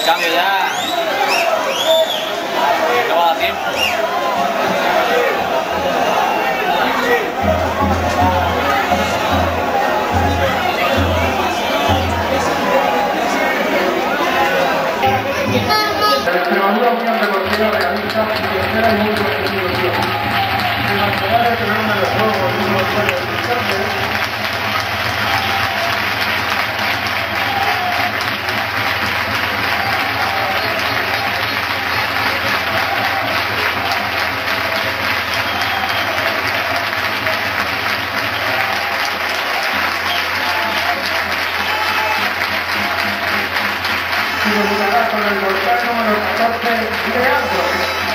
cambio ya. No va a dar tiempo. Extremadura Unión Deportiva realiza y espera y mucho contenido. En la ciudad de Terreno de Juego, el número 4 de Vicente, y debutará con el portal número 14, Leandro.